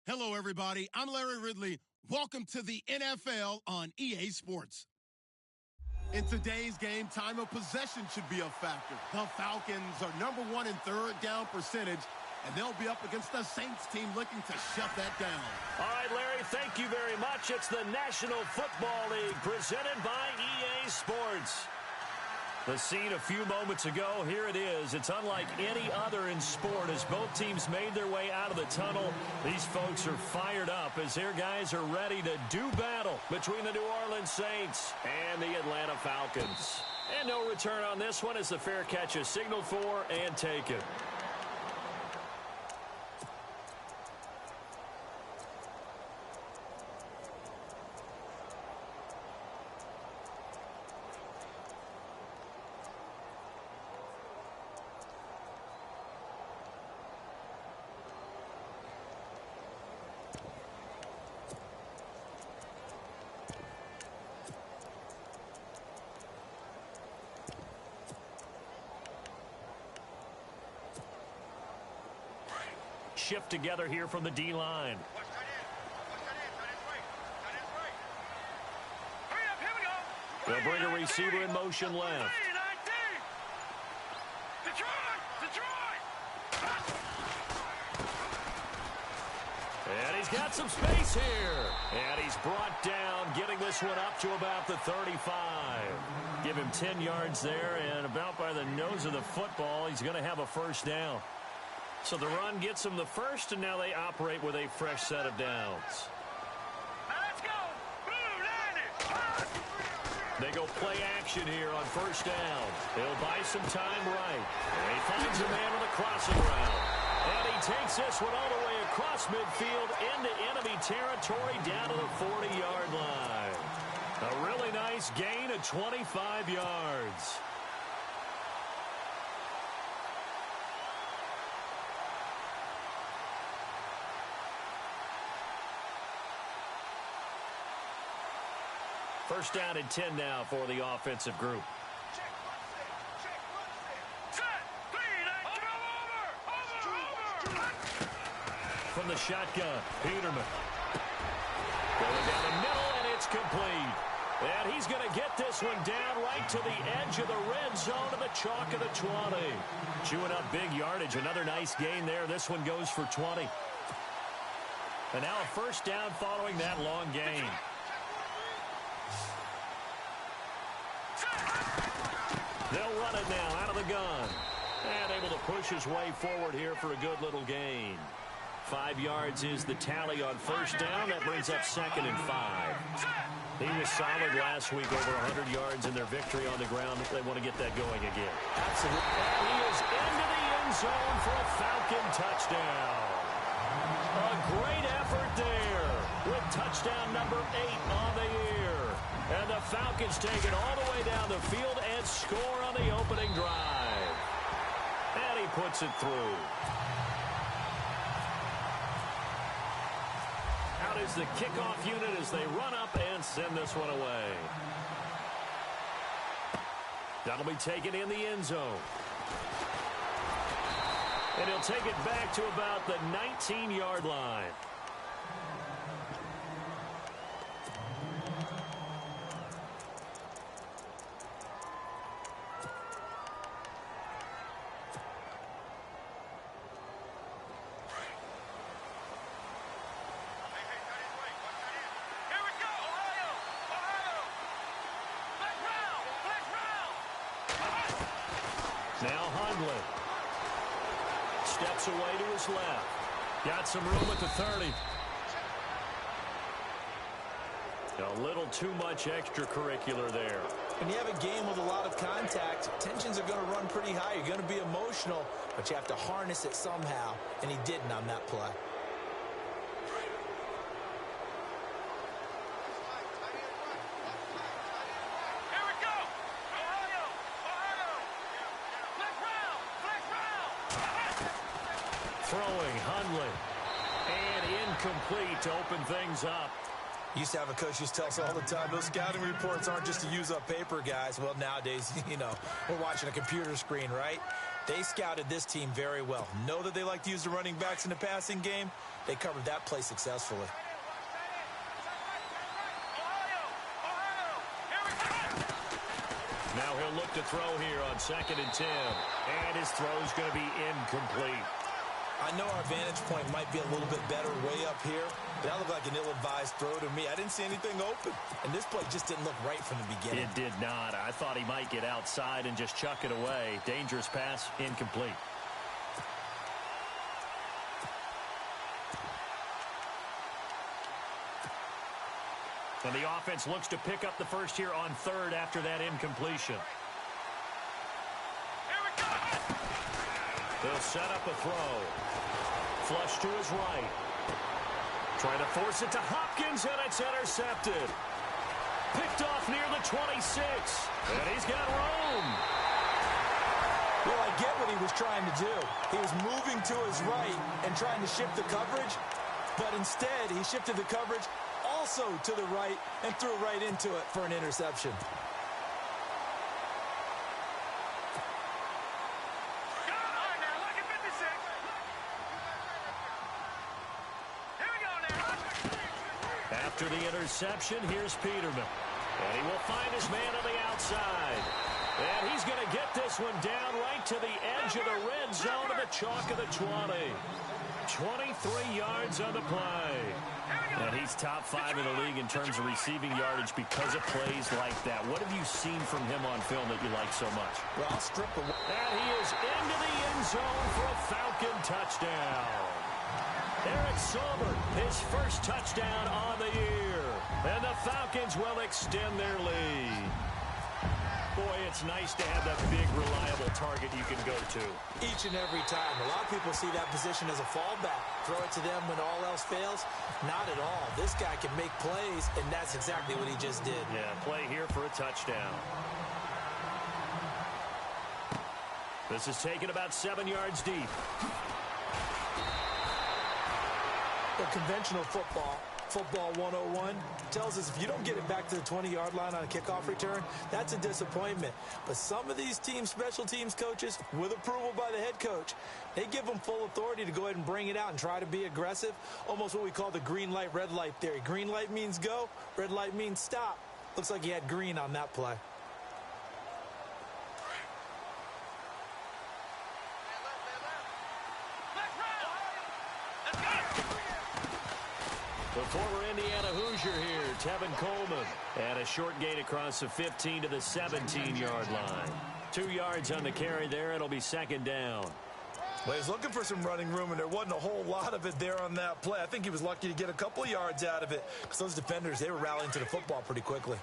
Hello, everybody. I'm Larry Ridley. Welcome to the NFL on EA Sports. In today's game, time of possession should be a factor. The Falcons are #1 in third down percentage, and they'll be up against the Saints team looking to shut that down. All right, Larry, thank you very much. It's the National Football League presented by EA Sports. The scene a few moments ago, here it is. It's unlike any other in sport as both teams made their way out of the tunnel. These folks are fired up as their guys are ready to do battle between the New Orleans Saints and the Atlanta Falcons. And no return on this one as the fair catch is signaled for and taken. Shift together here from the D-line. They'll bring a receiver in motion left. And he's got some space here. And he's brought down, getting this one up to about the 35. Give him 10 yards there, and about by the nose of the football, he's going to have a first down. So the run gets them the first, and now they operate with a fresh set of downs. Let's go! They go play action here on first down. They'll buy some time right. And he finds a man on the crossing route. And he takes this one all the way across midfield into enemy territory down to the 40-yard line. A really nice gain of 25 yards. First down and 10 now for the offensive group. From the shotgun, Peterman. Going down the middle, and it's complete. And he's going to get this one down right to the edge of the red zone of the chalk of the 20. Chewing up big yardage. Another nice gain there. This one goes for 20. And now a first down following that long gain. They'll run it now out of the gun. And able to push his way forward here for a good little gain. 5 yards is the tally on first down. That brings up 2nd and 5. He was solid last week, over 100 yards in their victory on the ground. They want to get that going again. Absolutely. And he is into the end zone for a Falcon touchdown. A great effort there with touchdown number 8 on the year. And the Falcons take it all the way down the field and score on the opening drive. And he puts it through. Out is the kickoff unit as they run up and send this one away. That'll be taken in the end zone. And he'll take it back to about the 19-yard line. Steps away to his left. Got some room at the 30. A little too much extracurricular there. When you have a game with a lot of contact, tensions are going to run pretty high. You're going to be emotional, but you have to harness it somehow, and he didn't on that play. Throwing, Hundley. And incomplete to open things up. Used to have a coach just tell us all the time, those scouting reports aren't just to use up paper, guys. Well, nowadays, we're watching a computer screen, right? They scouted this team very well. Know that they like to use the running backs in the passing game. They covered that play successfully. Now he'll look to throw here on 2nd and 10. And his throw's going to be incomplete. I know our vantage point might be a little bit better way up here, but that looked like an ill-advised throw to me. I didn't see anything open, and this play just didn't look right from the beginning. It did not. I thought he might get outside and just chuck it away. Dangerous pass, incomplete. And the offense looks to pick up the first here on 3rd after that incompletion. They'll set up a throw. Flush to his right. Trying to force it to Hopkins, and it's intercepted. Picked off near the 26. And he's got room. Well, I get what he was trying to do. He was moving to his right and trying to shift the coverage, but instead he shifted the coverage also to the right and threw right into it for an interception. After the interception, here's Peterman. And he will find his man on the outside. And he's going to get this one down right to the edge of the red zone of the chalk of the 20. 23 yards on the play. And he's top 5 in the league in terms of receiving yardage because of plays like that. What have you seen from him on film that you like so much? Well, I'll strip him. And he is into the end zone for a Falcon touchdown. Eric Silver, his first touchdown on the year. And the Falcons will extend their lead. Boy, it's nice to have that big, reliable target you can go to. Each and every time. A lot of people see that position as a fallback. Throw it to them when all else fails. Not at all. This guy can make plays, and that's exactly what he just did. Yeah, play here for a touchdown. This is taken about 7 yards deep. The conventional football 101, tells us if you don't get it back to the 20-yard line on a kickoff return, that's a disappointment. But some of these special teams coaches, with approval by the head coach, they give them full authority to go ahead and bring it out and try to be aggressive, almost what we call the green light, red light theory. Green light means go, red light means stop. Looks like he had green on that play. The former Indiana Hoosier here, Tevin Coleman. And a short gain across the 15 to the 17-yard line. 2 yards on the carry there. It'll be 2nd down. Well, he's looking for some running room, and there wasn't a whole lot of it there on that play. I think he was lucky to get a couple of yards out of it because those defenders, they were rallying to the football pretty quickly.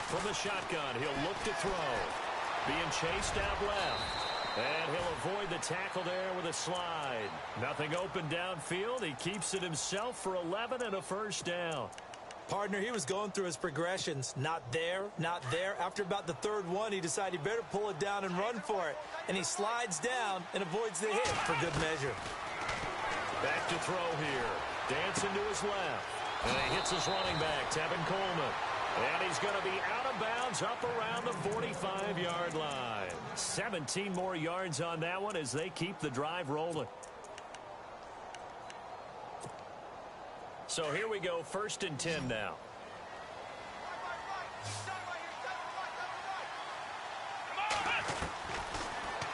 From the shotgun, he'll look to throw. Being chased out left. And he'll avoid the tackle there with a slide. Nothing open downfield. He keeps it himself for 11 and a first down. Partner, he was going through his progressions. Not there, not there. After about the 3rd one, he decided he better pull it down and run for it. And he slides down and avoids the hit for good measure. Back to throw here. Dancing to his left. And he hits his running back, Tevin Coleman. And he's going to be out of bounds up around the 45-yard line. 17 more yards on that one as they keep the drive rolling. So here we go, 1st and 10 now.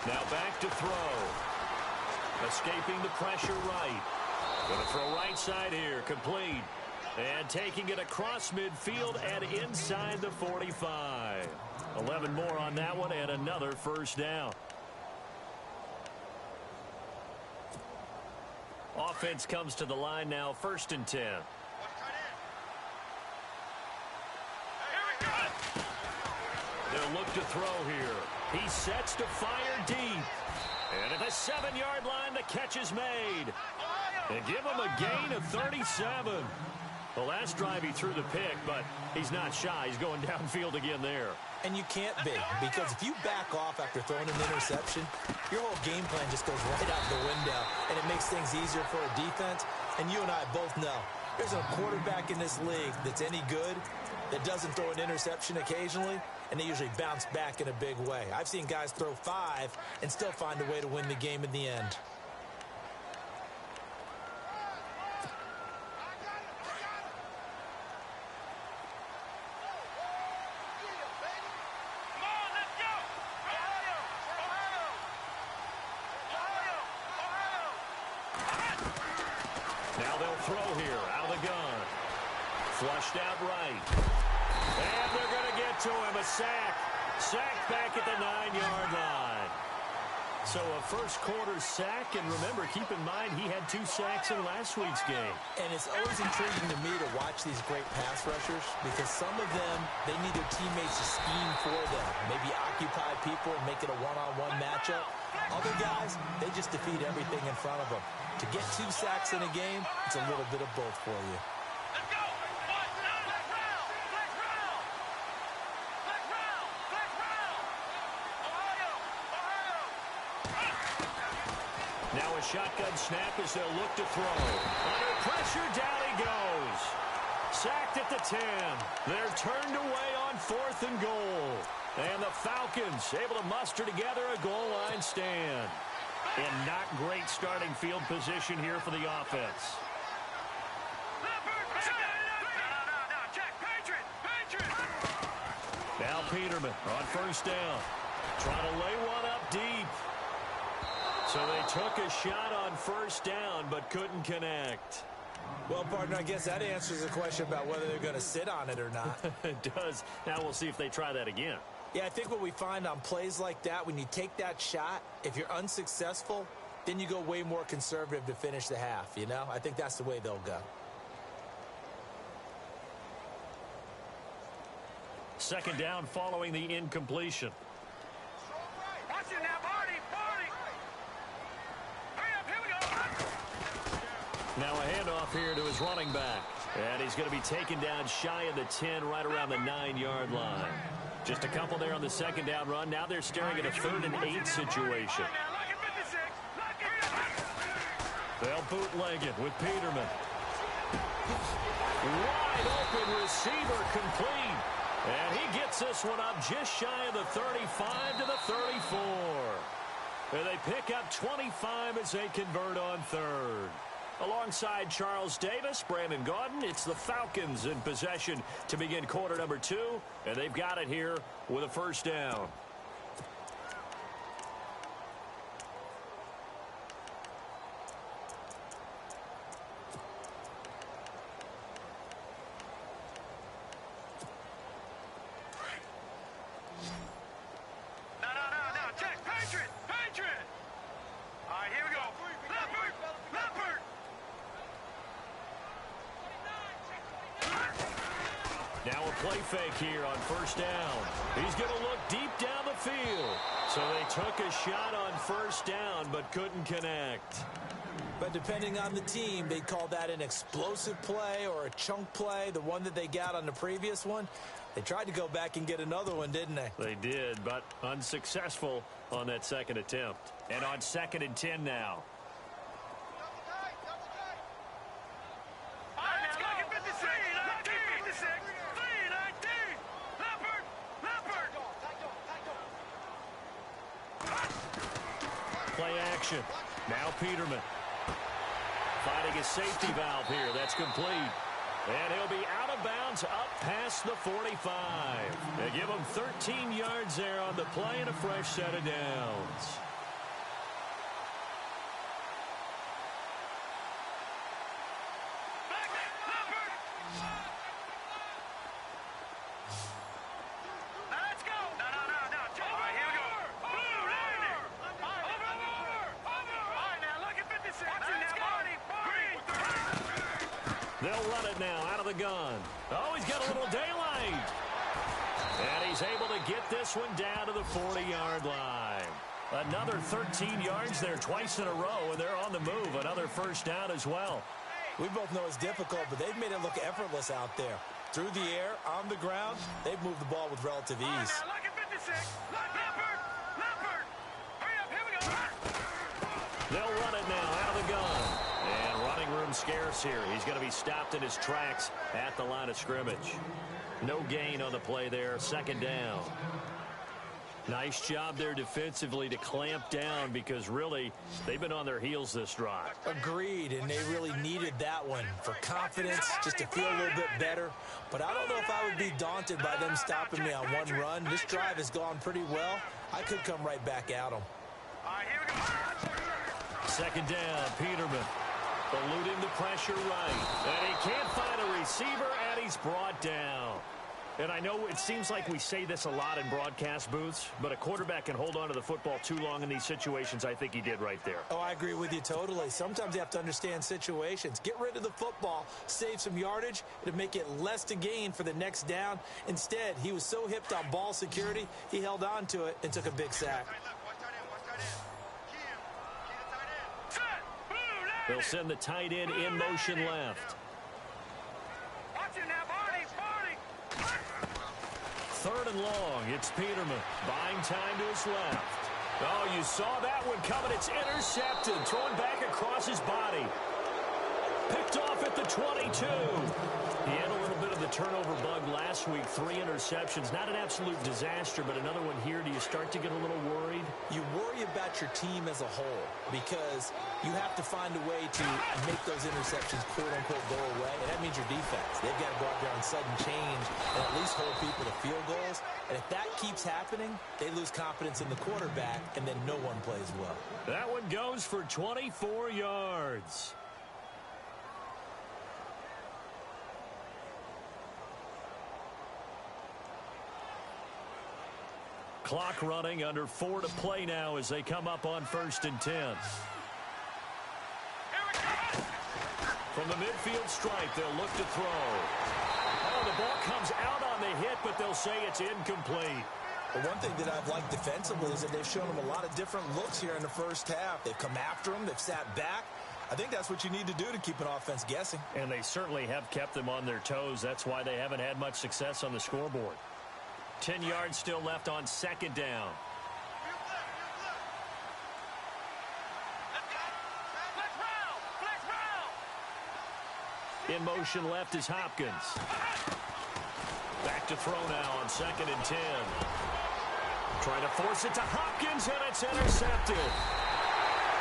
Now back to throw. Escaping the pressure right. Going to throw right side here, complete. And taking it across midfield and inside the 45. 11 more on that one and another first down. Offense comes to the line now, 1st and 10. They'll look to throw here. He sets to fire deep. And at the 7-yard line, the catch is made. And give him a gain of 37. The last drive he threw the pick, but he's not shy. He's going downfield again there. And you can't be, because if you back off after throwing an interception, your whole game plan just goes right out the window, and it makes things easier for a defense. And you and I both know There's a quarterback in this league that's any good that doesn't throw an interception occasionally, and they usually bounce back in a big way. I've seen guys throw 5 and still find a way to win the game in the end. Now they'll throw here out of the gun. Flushed out right. And they're going to get to him. A sack. Sacked back at the 9-yard line. So a first-quarter sack. And remember, keep in mind, he had 2 sacks in last week's game. And it's always intriguing to me to watch these great pass rushers because some of them, they need their teammates to scheme for them. Maybe occupy people and make it a one-on-one matchup. Other guys, they just defeat everything in front of them. To get 2 sacks in a game, it's a little bit of both for you. Let's go. Flag round. Ohio. Now a shotgun snap as they'll look to throw. Under pressure, down he goes. Sacked at the 10. They're turned away on 4th and goal. And the Falcons able to muster together a goal line stand. And not great starting field position here for the offense. Now Peterman on first down. Trying to lay one up deep. So they took a shot on first down but couldn't connect. Well, partner, I guess that answers the question about whether they're going to sit on it or not. It does. Now we'll see if they try that again. Yeah, I think what we find on plays like that, when you take that shot, if you're unsuccessful, then you go way more conservative to finish the half, you know? I think that's the way they'll go. Second down following the incompletion. Watch it now, Barney. Hurry up, here we go. Now a handoff here to his running back. And he's going to be taken down shy of the 10, right around the 9-yard line. Just a couple there on the second down run. Now they're staring at a 3rd and 8 situation. They'll bootleg it with Peterman. Wide open receiver complete. And he gets this one up just shy of the 35 to the 34. And they pick up 25 as they convert on 3rd. Alongside Charles Davis, Brandon Gaudin, it's the Falcons in possession to begin quarter number 2. And they've got it here with a first down. No. Check. Patriot. All right, here we go. Leopard. Now a play fake here on first down. He's going to look deep down the field. So they took a shot on first down but couldn't connect. But depending on the team, they call that an explosive play or a chunk play, the one that they got on the previous one. They tried to go back and get another one, didn't they? They did, but unsuccessful on that second attempt. And on 2nd and 10 now. Play action. Now Peterman. Finding a safety valve here. That's complete. And he'll be out of bounds up past the 45. They give him 13 yards there on the play and a fresh set of downs. They'll run it now out of the gun. Oh, he's got a little daylight. And he's able to get this one down to the 40-yard line. Another 13 yards there twice in a row, and they're on the move. Another first down as well. We both know it's difficult, but they've made it look effortless out there. Through the air, on the ground, they've moved the ball with relative ease. They'll run it now out of the gun. And running room scarce here. He's going to be stopped in his tracks at the line of scrimmage. No gain on the play there. Second down. Nice job there defensively to clamp down because really they've been on their heels this drive. Agreed, and they really needed that one for confidence, just to feel a little bit better. But I don't know if I would be daunted by them stopping me on one run. This drive has gone pretty well. I could come right back at them. All right, here we go. Second down, Peterman. Eluding the pressure right. And he can't find a receiver, and he's brought down. And I know it seems like we say this a lot in broadcast booths, but a quarterback can hold on to the football too long in these situations. I think he did right there. Oh, I agree with you totally. Sometimes you have to understand situations. Get rid of the football, save some yardage, to make it less to gain for the next down. Instead, he was so hipped on ball security, he held on to it and took a big sack. They'll send the tight end in motion left. Watch it now, Barney. Third and long, it's Peterman. Buying time to his left. Oh, you saw that one coming. It's intercepted. Thrown back across his body. Picked off at the 22. He had a little bit of the turnover bug last week. 3 interceptions. Not an absolute disaster, but another one here. Do you start to get a little worried? You worry about your team as a whole because you have to find a way to make those interceptions, quote-unquote, go away, and that means your defense. They've got to go out there on sudden change and at least hold people to field goals. And if that keeps happening, they lose confidence in the quarterback, and then no one plays well. That one goes for 24 yards. Clock running, under 4 to play now as they come up on 1st and 10. From the midfield stripe, they'll look to throw. Oh, the ball comes out on the hit, but they'll say it's incomplete. But one thing that I've liked defensively is that they've shown them a lot of different looks here in the first half. They've come after them. They've sat back. I think that's what you need to do to keep an offense guessing. And they certainly have kept them on their toes. That's why they haven't had much success on the scoreboard. 10 yards still left on 2nd down. In motion left is Hopkins. Back to throw now on 2nd and 10. Trying to force it to Hopkins, and it's intercepted.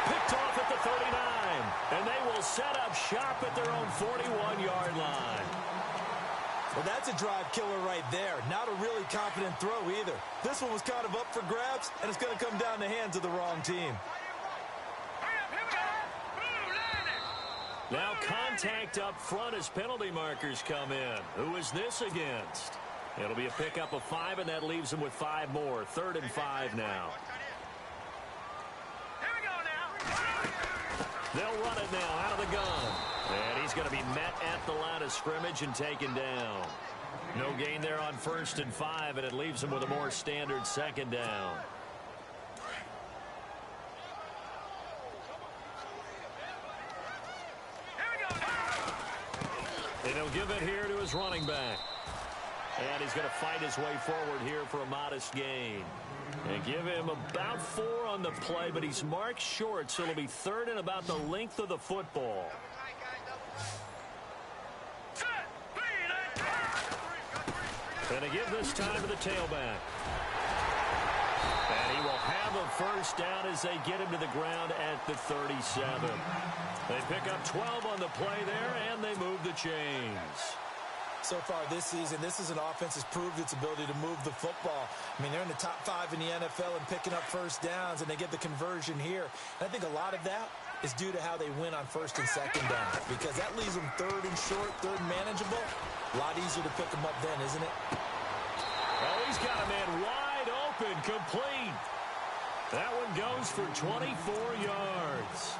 Picked off at the 39. And they will set up shop at their own 41-yard line. Well, that's a drive killer right there. Not a really confident throw either. This one was kind of up for grabs, and it's going to come down the hands of the wrong team. Now contact up front as penalty markers come in. Who is this against? It'll be a pickup of 5, and that leaves them with 5 more. 3rd and 5 now. They'll run it now out of the gun. And he's going to be met at the line of scrimmage and taken down. No gain there on 1st and 5, and it leaves him with a more standard 2nd down. And he'll give it here to his running back. And he's going to fight his way forward here for a modest gain. And give him about 4 on the play, but he's marked short, so it'll be 3rd and about the length of the football. And they give this time to the tailback. And he will have a 1st down as they get him to the ground at the 37. They pick up 12 on the play there, and they move the chains. So far this season, this is an offense that's proved its ability to move the football. I mean, they're in the top 5 in the NFL and picking up 1st downs, and they get the conversion here. And I think a lot of that is due to how they win on 1st and 2nd down, because that leaves them 3rd and short, 3rd and manageable. A lot easier to pick them up then, isn't it? Oh, he's got a man wide open, complete. That one goes for 24 yards.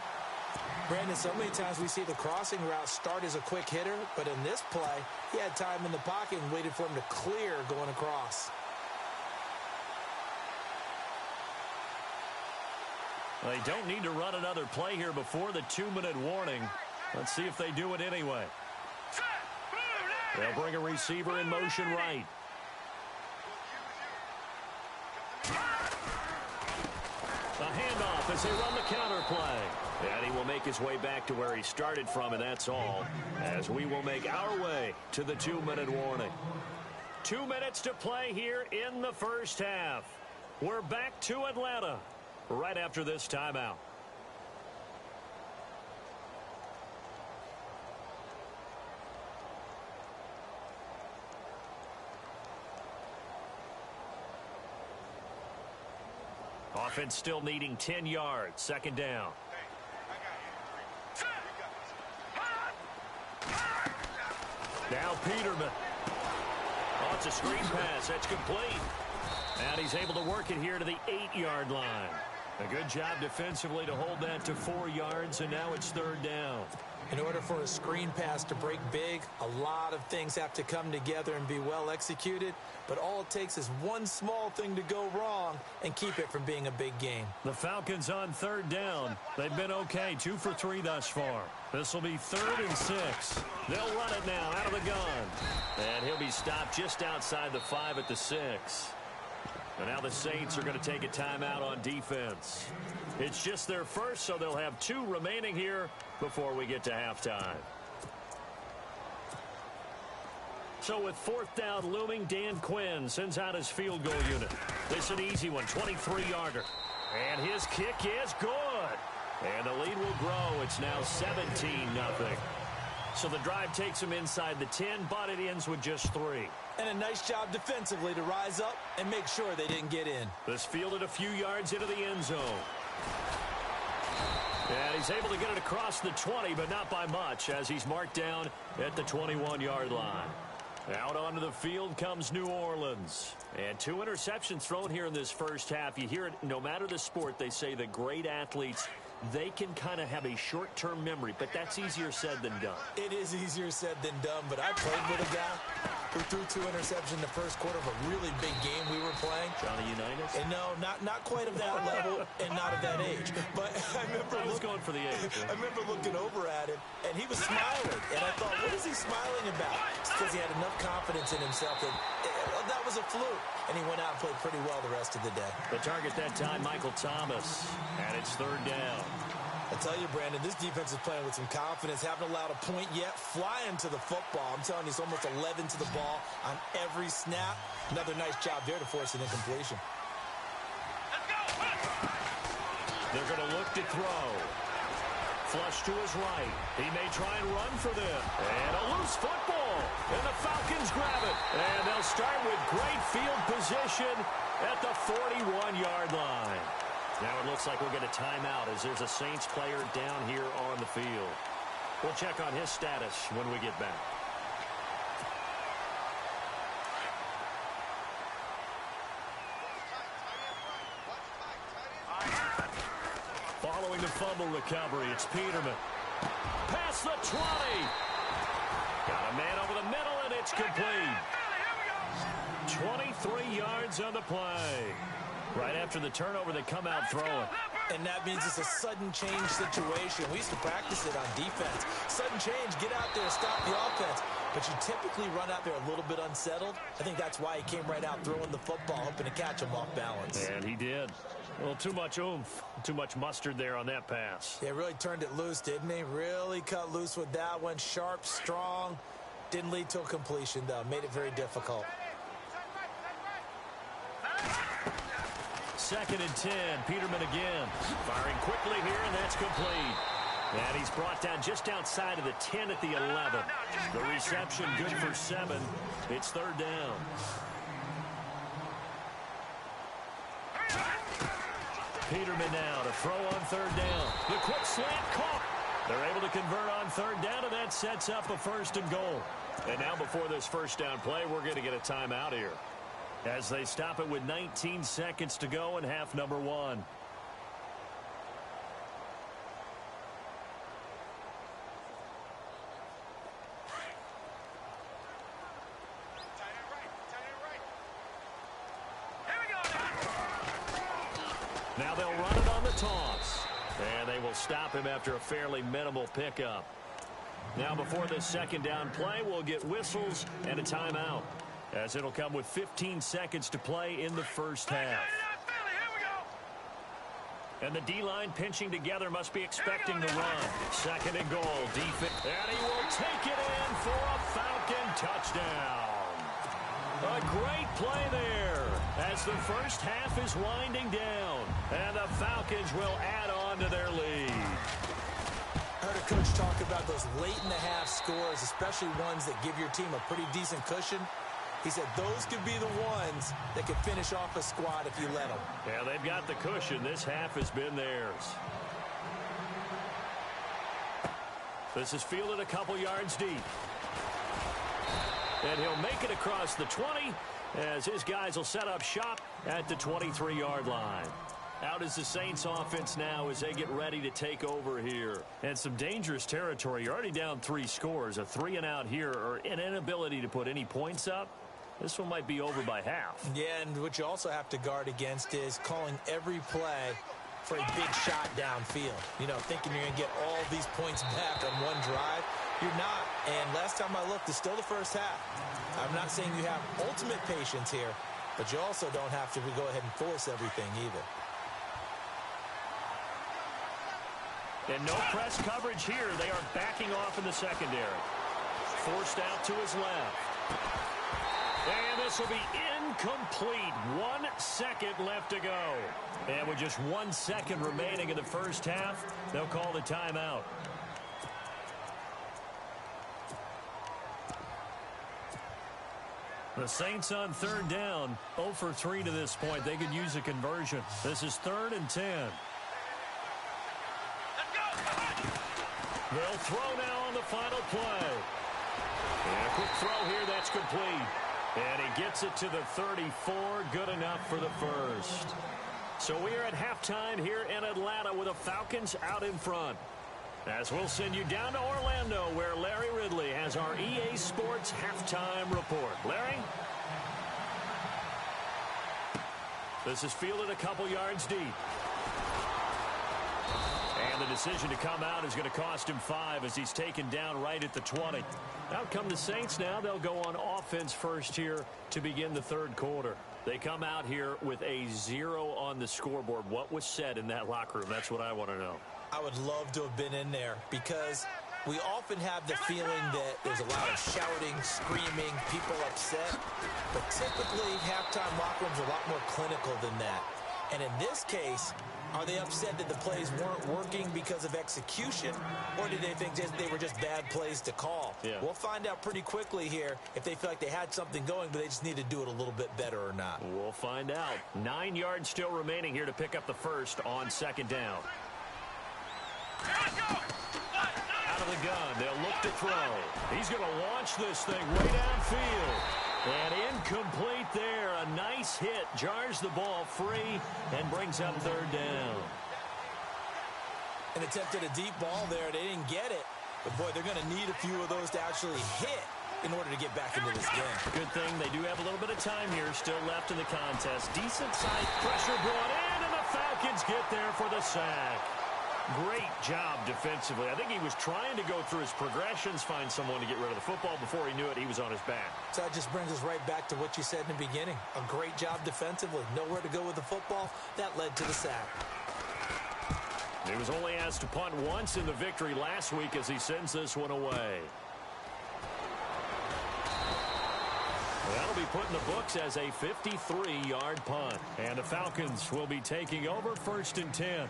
Brandon, so many times we see the crossing route start as a quick hitter, but in this play, he had time in the pocket and waited for him to clear going across. They don't need to run another play here before the 2-minute warning. Let's see if they do it anyway. They'll bring a receiver in motion right. A handoff half as they run the counter play. And he will make his way back to where he started from, and that's all, as we will make our way to the 2-minute warning. 2 minutes to play here in the first half. We're back to Atlanta right after this timeout. Offense still needing 10 yards. Second down. Now Peterman. Oh, it's a screen pass. That's complete. And he's able to work it here to the 8-yard line. A good job defensively to hold that to 4 yards, and now it's third down. In order for a screen pass to break big, a lot of things have to come together and be well executed. But all it takes is one small thing to go wrong and keep it from being a big game. The Falcons on third down. They've been okay, 2 for 3 thus far. This will be 3rd and 6. They'll run it now out of the gun. And he'll be stopped just outside the 5 at the 6. And now the Saints are going to take a timeout on defense. It's just their first, so they'll have 2 remaining here before we get to halftime. So with 4th down looming, Dan Quinn sends out his field goal unit. This an easy one, 23-yarder. And his kick is good. And the lead will grow. It's now 17-0. So the drive takes him inside the 10, but it ends with just 3. And a nice job defensively to rise up and make sure they didn't get in. This fielded a few yards into the end zone. And he's able to get it across the 20, but not by much, as he's marked down at the 21-yard line. Out onto the field comes New Orleans. And 2 interceptions thrown here in this first half. You hear it, no matter the sport, they say that great athletes, they can kind of have a short-term memory, but that's easier said than done. It is easier said than done, but I played with a guy who threw 2 interceptions in the first quarter of a really big game we were playing. Johnny Unitas? And no, not quite of that level and not of that age. But I was going for the age. I remember looking over at him, and he was smiling. And I thought, what is he smiling about? It's because he had enough confidence in himself that was a fluke. And he went out and played pretty well the rest of the day. The target that time, Michael Thomas. And it's 3rd down. I tell you, Brandon, this defense is playing with some confidence. Haven't allowed a point yet. Flying to the football. I'm telling you, it's almost 11 to the ball on every snap. Another nice job there to force an incompletion. They're going to look to throw. Flush to his right. He may try and run for them. And a loose football. And the Falcons grab it. And they'll start with great field position at the 41-yard line. Now it looks like we'll get a timeout as there's a Saints player down here on the field. We'll check on his status when we get back. Following the fumble recovery, it's Peterman. Past the 20. Got a man over the middle, and it's complete. 23 yards on the play. Right after the turnover, they come out throwing. And that means it's a sudden change situation. We used to practice it on defense. Sudden change, get out there, stop the offense. But you typically run out there a little bit unsettled. I think that's why he came right out throwing the football, hoping to catch him off balance. And he did. A little too much oomph, too much mustard there on that pass. Yeah, really turned it loose, didn't he? Really cut loose with that one. Sharp, strong. Didn't lead to a completion, though. Made it very difficult. 2nd and 10. Peterman again. Firing quickly here, and that's complete. And he's brought down just outside of the 10 at the 11. The reception good for 7. It's 3rd down. Peterman now to throw on 3rd down. The quick slant caught. They're able to convert on 3rd down, and that sets up a 1st and goal. And now before this 1st down play, we're going to get a timeout here, as they stop it with 19 seconds to go in half number 1. Now they'll run it on the toss. And they will stop him after a fairly minimal pickup. Now before this 2nd down play, we'll get whistles and a timeout, as it'll come with 15 seconds to play in the first half. And the D-line pinching together must be expecting the run. Second and goal. Defense. And he will take it in for a Falcon touchdown. A great play there as the first half is winding down. And the Falcons will add on to their lead. I heard a coach talk about those late-in-the-half scores, especially ones that give your team a pretty decent cushion. He said those could be the ones that could finish off a squad if you let them. Yeah, they've got the cushion. This half has been theirs. This is fielded a couple yards deep. And he'll make it across the 20 as his guys will set up shop at the 23-yard line. Out is the Saints offense now as they get ready to take over here. And some dangerous territory. You're already down 3 scores. A 3-and-out here or an inability to put any points up. This one might be over by half. Yeah, and what you also have to guard against is calling every play for a big shot downfield. You know, thinking you're going to get all these points back on one drive. You're not. And last time I looked, it's still the first half. I'm not saying you have ultimate patience here, but you also don't have to go ahead and force everything either. And no press coverage here. They are backing off in the secondary. Forced out to his left. And this will be incomplete. 1 second left to go. And with just 1 second remaining in the first half, they'll call the timeout. The Saints on third down, 0 for 3 to this point. They could use a conversion. This is 3rd and 10. They'll throw now on the final play. And a quick throw here, that's complete. And he gets it to the 34, good enough for the first. So we are at halftime here in Atlanta with the Falcons out in front. As we'll send you down to Orlando where Larry Ridley has our EA Sports halftime report. Larry? This is fielded a couple yards deep. And the decision to come out is going to cost him 5 as he's taken down right at the 20. Out come the Saints now. They'll go on offense first here to begin the third quarter. They come out here with a 0 on the scoreboard. What was said in that locker room? That's what I want to know. I would love to have been in there because we often have the feeling that there's a lot of shouting, screaming, people upset. But typically, halftime locker rooms are a lot more clinical than that. And in this case, are they upset that the plays weren't working because of execution, or did they think they were just bad plays to call? Yeah. We'll find out pretty quickly here if they feel like they had something going, but they just need to do it a little bit better or not. We'll find out. 9 yards still remaining here to pick up the first on second down. Out of the gun, they'll look to throw. He's going to launch this thing way downfield. And incomplete there. A nice hit. Jars the ball free and brings up third down. An attempt at a deep ball there. They didn't get it. But, boy, they're going to need a few of those to actually hit in order to get back into this game. Good thing they do have a little bit of time here still left in the contest. Decent size pressure brought in, and the Falcons get there for the sack. Great job defensively. I think he was trying to go through his progressions, find someone to get rid of the football. Before he knew it, he was on his back. So that just brings us right back to what you said in the beginning. A great job defensively. Nowhere to go with the football. That led to the sack. He was only asked to punt once in the victory last week as he sends this one away. That'll be put in the books as a 53-yard punt. And the Falcons will be taking over 1st and 10.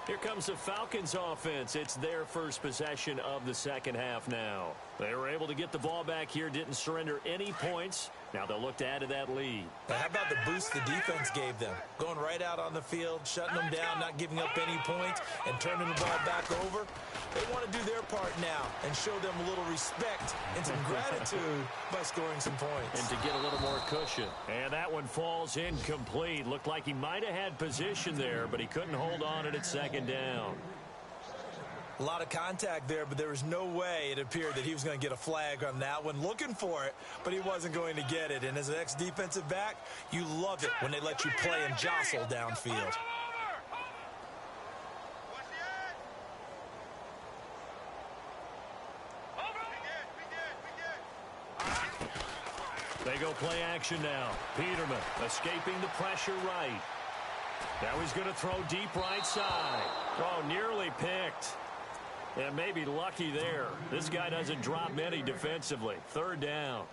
Here comes the Falcons offense. It's their first possession of the second half now. They were able to get the ball back here, didn't surrender any points. Now they'll look to add to that lead. Now, how about the boost the defense gave them? Going right out on the field, shutting them down, not giving up any points, and turning the ball back over. They want to do their part now and show them a little respect and some gratitude by scoring some points. And to get a little more cushion. And that one falls incomplete. Looked like he might have had position there, but he couldn't hold on at second down. A lot of contact there, but there was no way it appeared that he was going to get a flag on that one. Looking for it, but he wasn't going to get it. And as an ex-defensive back, you love it when they let you play and jostle downfield. They go play action now. Peterman escaping the pressure right. Now he's going to throw deep right side. Oh, nearly picked. And maybe lucky there. This guy doesn't drop many defensively. Third down.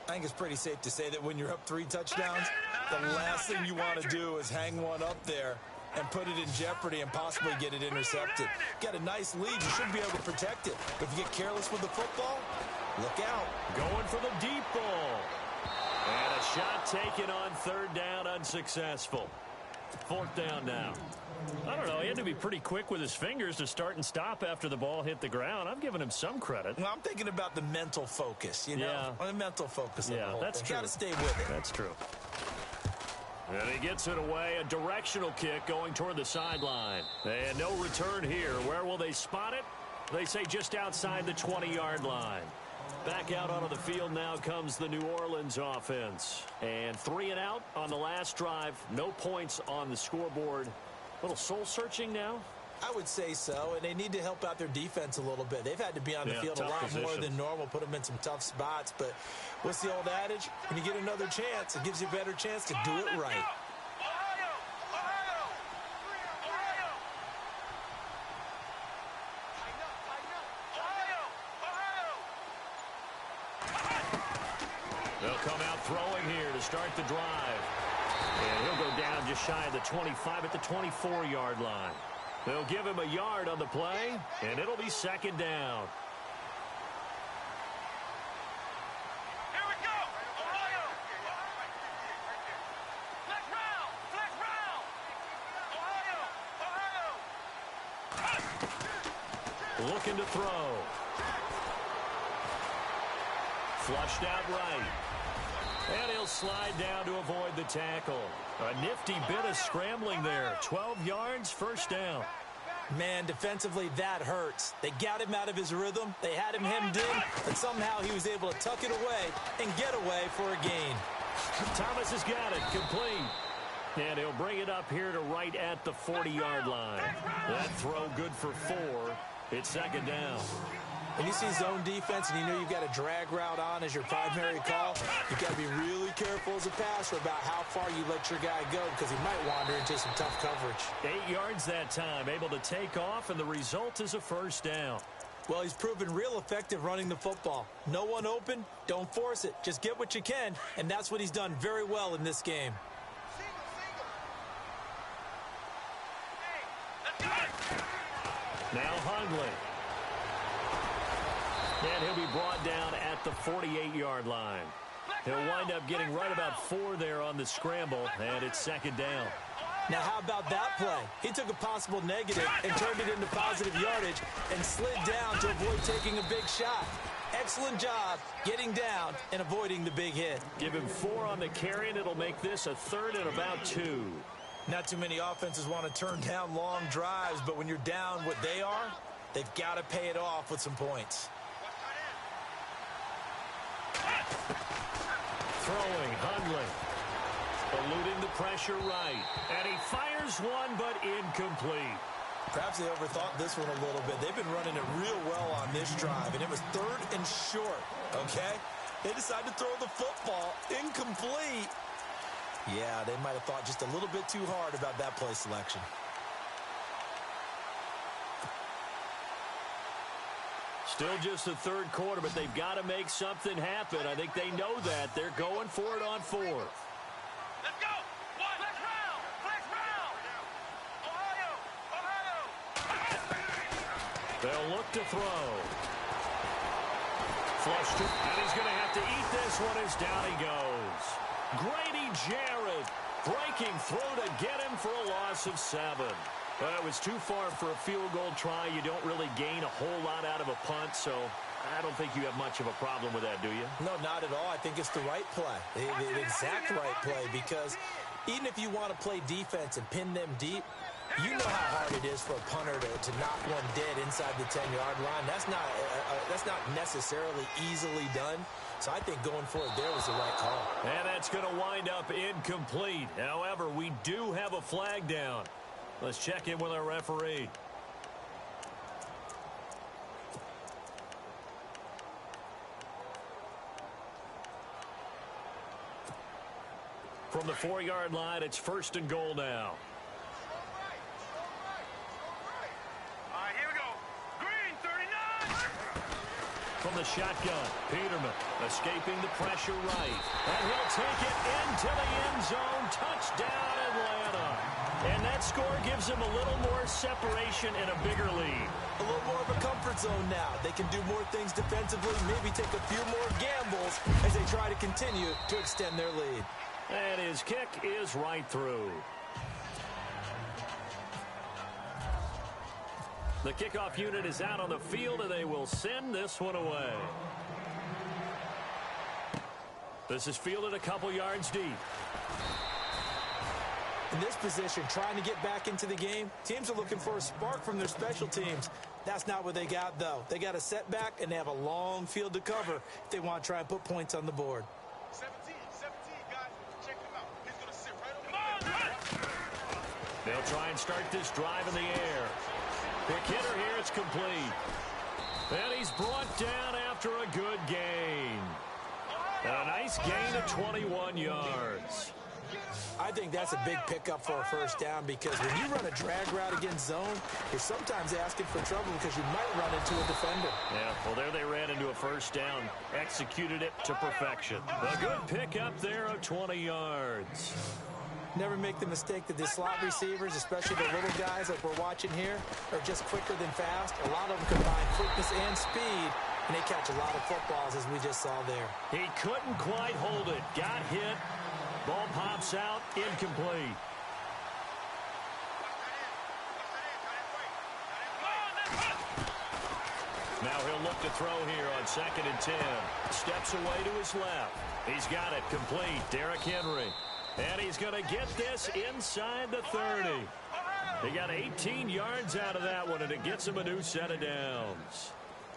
I think it's pretty safe to say that when you're up 3 touchdowns, the last thing you want to do is hang one up there and put it in jeopardy and possibly get it intercepted. Got a nice lead. You should be able to protect it. But if you get careless with the football, look out. Going for the deep ball. And a shot taken on third down, unsuccessful. Fourth down now. I don't know. He had to be pretty quick with his fingers to start and stop after the ball hit the ground. I'm giving him some credit. Well, I'm thinking about the mental focus, you know? The mental focus. Yeah, that's true. Got to stay with it. That's true. And he gets it away. A directional kick going toward the sideline. And no return here. Where will they spot it? They say just outside the 20-yard line. Back out onto the field now comes the New Orleans offense. And 3 and out on the last drive. No points on the scoreboard. A little soul-searching now? I would say so, and they need to help out their defense a little bit. They've had to be on the field a lot more than normal, put them in some tough spots. But what's the old adage? When you get another chance, it gives you a better chance to do it right. They'll come out throwing here to start the drive. And he'll go down just shy of the 25 at the 24-yard line. They'll give him a yard on the play, and it'll be second down. Here we go! Ohio! Flex round! Flex round! Ohio! Looking to throw. Flushed out right. And he'll slide down to avoid the tackle. A nifty bit of scrambling there. 12 yards, first down. Man, defensively, that hurts. They got him out of his rhythm. They had him hemmed in, but somehow he was able to tuck it away and get away for a gain. Thomas has got it, complete. And he'll bring it up here to right at the 40-yard line. That throw good for 4. It's second down. When you see zone defense and you know you've got a drag route on as your primary call, you've got to be really careful as a passer about how far you let your guy go because he might wander into some tough coverage. 8 yards that time, able to take off, and the result is a first down. Well, he's proven real effective running the football. No one open, don't force it. Just get what you can, and that's what he's done very well in this game. Now Hundley. And he'll be brought down at the 48-yard line. He'll wind up getting right about 4 there on the scramble, and it's second down. Now, how about that play? He took a possible negative and turned it into positive yardage and slid down to avoid taking a big shot. Excellent job getting down and avoiding the big hit. Give him 4 on the carry, and it'll make this a third and about 2. Not too many offenses want to turn down long drives, but when you're down what they are, they've got to pay it off with some points. Throwing, Hundley. Eluding the pressure right. And he fires one, but incomplete. Perhaps they overthought this one a little bit. They've been running it real well on this drive, and it was 3rd and short, okay? They decided to throw the football incomplete. Yeah, they might have thought just a little bit too hard about that play selection. Still just the third quarter, but they've got to make something happen. I think they know that. They're going for it on 4th. Let's go! One! Flex round! Flex round! Ohio! Ohio! They'll look to throw. Flushed it, and he's going to have to eat this one as down he goes. Grady Jarrett breaking through to get him for a loss of 7. Well, it was too far for a field goal try. You don't really gain a whole lot out of a punt, so I don't think you have much of a problem with that, do you? No, not at all. I think it's the right play, the exact right play, because even if you want to play defense and pin them deep, you know how hard it is for a punter to knock one dead inside the 10-yard line. That's not necessarily easily done. So I think going for it there was the right call. And that's going to wind up incomplete. However, we do have a flag down. Let's check in with our referee. From the 4-yard line, it's 1st and goal now. All right, here we go. Green, 39. From the shotgun, Peterman escaping the pressure right. And he'll take it into the end zone. Touchdown, Atlanta. And that score gives him a little more separation and a bigger lead. A little more of a comfort zone now. They can do more things defensively, maybe take a few more gambles as they try to continue to extend their lead. And his kick is right through. The kickoff unit is out on the field, and they will send this one away. This is fielded a couple yards deep. In this position, trying to get back into the game, teams are looking for a spark from their special teams. That's not what they got, though. They got a setback, and they have a long field to cover if they want to try and put points on the board. 17, guys. Check him out. He's going to sit right over there. They'll try and start this drive in the air. Pick hitter here, it's complete. And he's brought down after a good gain. And a nice gain of 21 yards. I think that's a big pickup for a first down because when you run a drag route against zone, you're sometimes asking for trouble because you might run into a defender. Yeah, well, there they ran into a first down. Executed it to perfection. A good pickup there of 20 yards. Never make the mistake that the slot receivers, especially the little guys like we're watching here, are just quicker than fast. A lot of them combine quickness and speed, and they catch a lot of footballs, as we just saw there. He couldn't quite hold it. Got hit. Ball pops out. Incomplete. Now he'll look to throw here on 2nd and 10. Steps away to his left. He's got it complete. Derrick Henry. And he's going to get this inside the 30. He got 18 yards out of that one, and it gets him a new set of downs.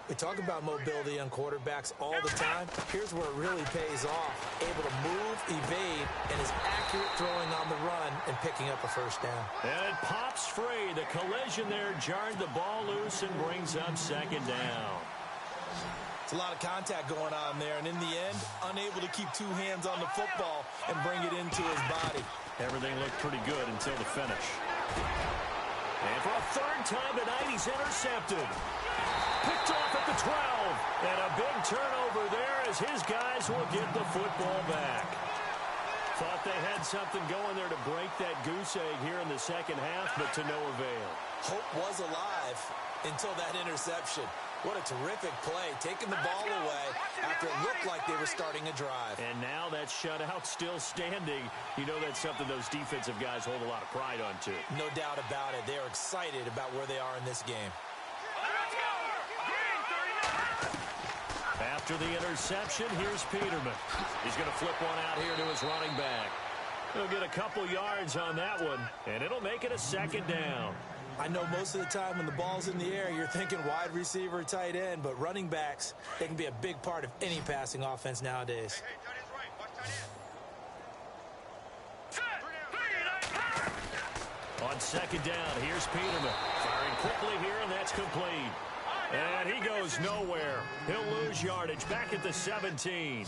We talk about mobility on quarterbacks all the time. Here's where it really pays off. Able to move, evade, and is accurate throwing on the run and picking up a first down. And it pops free. The collision there jarred the ball loose and brings up 2nd down. It's a lot of contact going on there, and in the end, unable to keep two hands on the football and bring it into his body. Everything looked pretty good until the finish. And for a 3rd time tonight, he's intercepted. Picked off at the 12. And a big turnover there as his guys will get the football back. Thought they had something going there to break that goose egg here in the second half, but to no avail. Hope was alive until that interception. What a terrific play, taking the ball away after it looked like they were starting a drive. And now that shutout still standing. You know that's something those defensive guys hold a lot of pride on, too. No doubt about it. They are excited about where they are in this game. After the interception, here's Peterman. He's going to flip one out here to his running back. He'll get a couple yards on that one, and it'll make it a 2nd down. I know most of the time when the ball's in the air, you're thinking wide receiver, tight end, but running backs, they can be a big part of any passing offense nowadays. On 2nd down, here's Peterman. Firing quickly here, and that's complete. And he goes nowhere. He'll lose yardage back at the 17.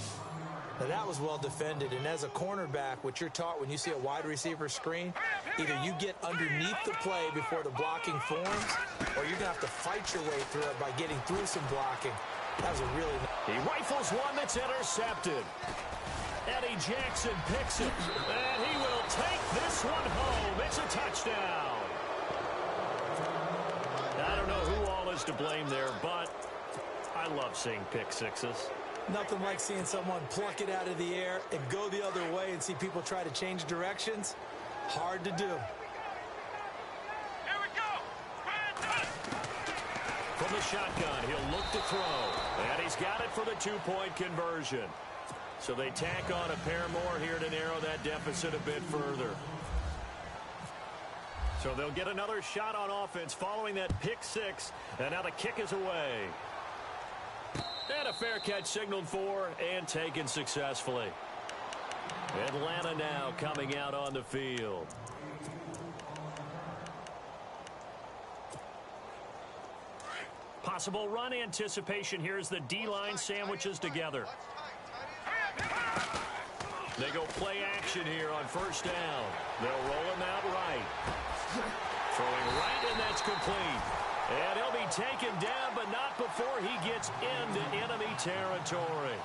Now that was well defended, and as a cornerback, what you're taught when you see a wide receiver screen, either you get underneath the play before the blocking forms, or you're going to have to fight your way through it by getting through some blocking. That was a really... He rifles one that's intercepted. Eddie Jackson picks it, and he will take this one home. It's a touchdown. I don't know who all is to blame there, but I love seeing pick sixes. Nothing like seeing someone pluck it out of the air and go the other way and see people try to change directions. Hard to do. Here we go. From the shotgun, he'll look to throw. And he's got it for the 2-point conversion. So they tack on a pair more here to narrow that deficit a bit further. So they'll get another shot on offense following that pick six. And now the kick is away. And a fair catch signaled for and taken successfully. Atlanta now coming out on the field. Possible run anticipation here as the D-line sandwiches together. They go play action here on first down. They'll roll him out right. Throwing right, and that's complete. And he'll be taken down, but not before he gets into enemy territory.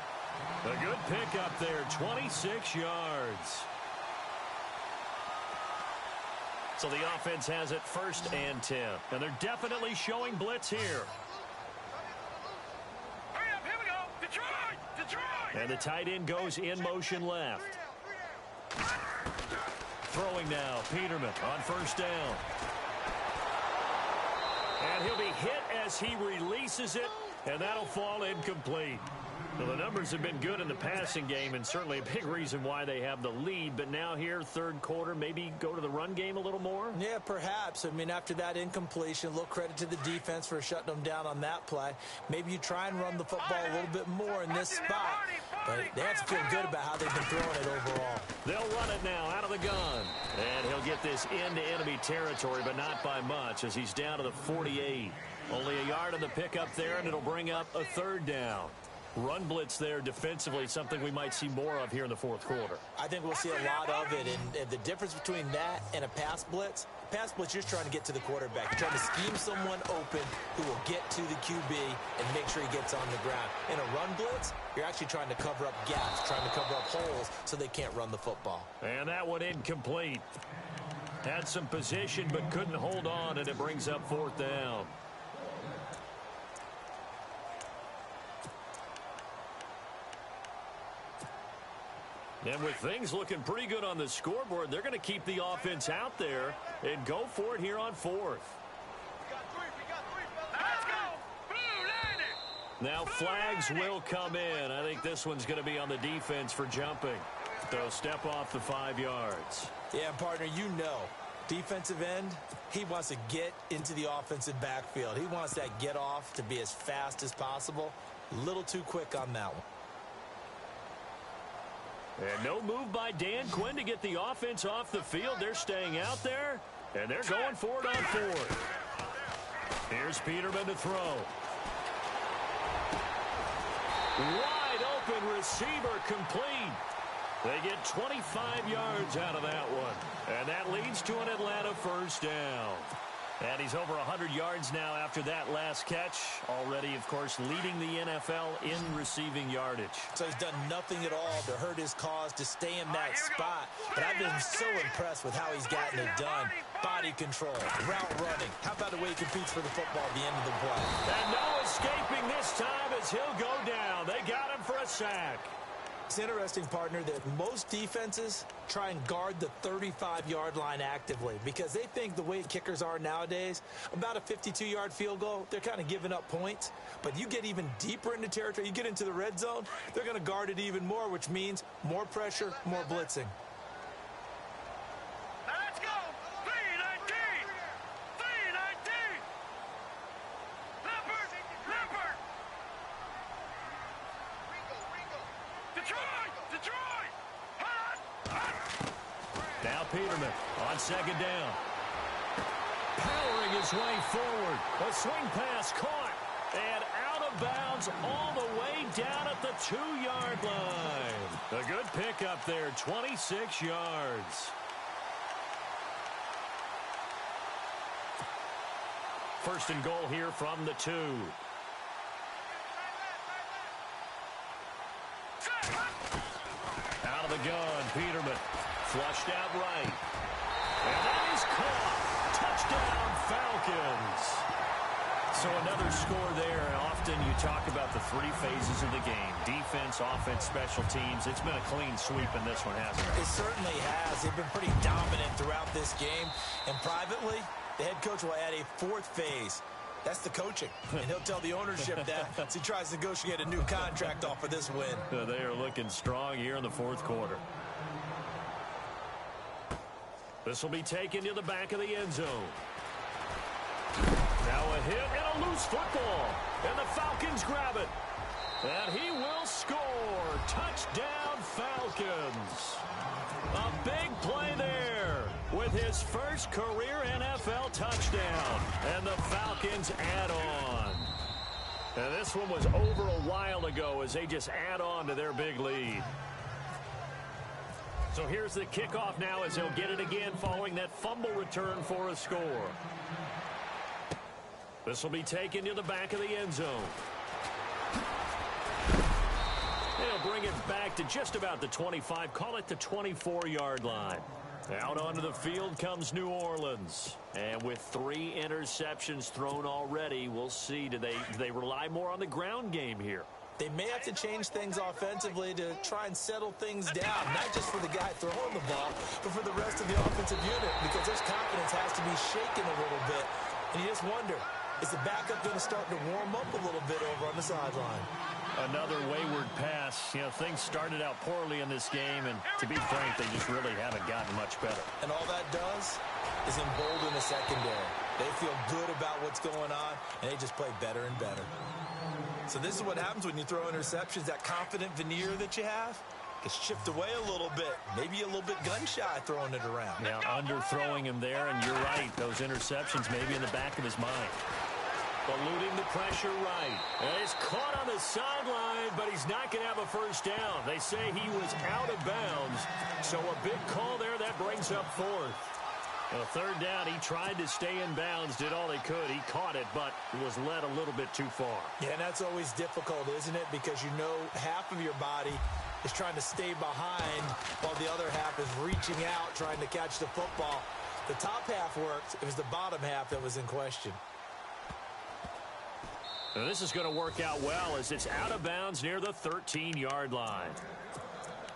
A good pickup there, 26 yards. So the offense has it 1st and 10. And they're definitely showing blitz here. Hurry up, here we go. Detroit! Detroit! And the tight end goes in motion left. Throwing now, Peterman on first down. And he'll be hit as he releases it, and that'll fall incomplete. Well, the numbers have been good in the passing game, and certainly a big reason why they have the lead. But now here, 3rd quarter, maybe go to the run game a little more? Yeah, perhaps. I mean, after that incompletion, a little credit to the defense for shutting them down on that play. Maybe you try and run the football a little bit more in this spot. But they have to feel good about how they've been throwing it overall. They'll run it now out of the gun. And he'll get this into enemy territory, but not by much, as he's down to the 48. Only a yard on the pickup there, and it'll bring up a 3rd down. Run blitz there defensively, something we might see more of here in the 4th quarter. I think we'll see a lot of it, and the difference between that and a pass blitz, you're just trying to get to the quarterback. You're trying to scheme someone open who will get to the QB and make sure he gets on the ground. In a run blitz, you're actually trying to cover up gaps, trying to cover up holes so they can't run the football. And that one incomplete. Had some position but couldn't hold on, and it brings up 4th down. And with things looking pretty good on the scoreboard, they're going to keep the offense out there and go for it here on 4th. Let's go! Blue landed! Now flags will come in. I think this one's going to be on the defense for jumping. They'll step off the 5 yards. Yeah, partner, you know, defensive end, he wants to get into the offensive backfield. He wants that get off to be as fast as possible. A little too quick on that one. And no move by Dan Quinn to get the offense off the field. They're staying out there, and they're going for it on 4th. Here's Peterman to throw. Wide open receiver complete. They get 25 yards out of that one. And that leads to an Atlanta 1st down. And he's over 100 yards now after that last catch. Already, of course, leading the NFL in receiving yardage. So he's done nothing at all to hurt his cause, to stay in that spot. But I've been so impressed with how he's gotten it done. Body control, route running. How about the way he competes for the football at the end of the play? And no escaping this time as he'll go down. They got him for a sack. It's interesting, partner, that most defenses try and guard the 35-yard line actively because they think the way kickers are nowadays, about a 52-yard field goal, they're kind of giving up points. But you get even deeper into territory, you get into the red zone, they're going to guard it even more, which means more pressure, more blitzing. Let's go! 319! 319! Leopard! Leopard! Detroit! Detroit! Now Peterman on 2nd down. Powering his way forward. A swing pass caught. And out of bounds all the way down at the 2-yard line. A good pickup there, 26 yards. 1st and goal here from the 2. Out of the gun, Peterman. Flushed out right. And that is caught. Touchdown, Falcons. So another score there. Often you talk about the 3 phases of the game. Defense, offense, special teams. It's been a clean sweep in this one, hasn't it? It certainly has. They've been pretty dominant throughout this game. And privately, the head coach will add a 4th phase. That's the coaching. And he'll tell the ownership that as he tries to negotiate a new contract off of this win. They are looking strong here in the 4th quarter. This will be taken to the back of the end zone. Now a hit and a loose football. And the Falcons grab it. And he will score. Touchdown, Falcons. A big play there with his first career NFL touchdown. And the Falcons add on. And this one was over a while ago as they just add on to their big lead. So here's the kickoff now as he'll get it again following that fumble return for a score. This will be taken to the back of the end zone. They'll bring it back to just about the 25, call it the 24-yard line. Out onto the field comes New Orleans. And with 3 interceptions thrown already, we'll see. Do they rely more on the ground game here? They may have to change things offensively to try and settle things down, not just for the guy throwing the ball, but for the rest of the offensive unit, because their confidence has to be shaken a little bit. And you just wonder, is the backup going to start to warm up a little bit over on the sideline? Another wayward pass. You know, things started out poorly in this game, and to be frank, they just really haven't gotten much better. And all that does is embolden the secondary. They feel good about what's going on, and they just play better and better. So this is what happens when you throw interceptions. That confident veneer that you have gets chipped away a little bit. Maybe a little bit gun-shy throwing it around. Now, underthrowing him there, and you're right. Those interceptions maybe in the back of his mind. Eluding the pressure right. And he's caught on the sideline, but he's not going to have a first down. They say he was out of bounds. So a big call there that brings up 4th. A 3rd down, he tried to stay in bounds, did all he could. He caught it, but was led a little bit too far. Yeah, and that's always difficult, isn't it? Because you know half of your body is trying to stay behind while the other half is reaching out, trying to catch the football. The top half worked. It was the bottom half that was in question. Now this is going to work out well as it's out of bounds near the 13-yard line.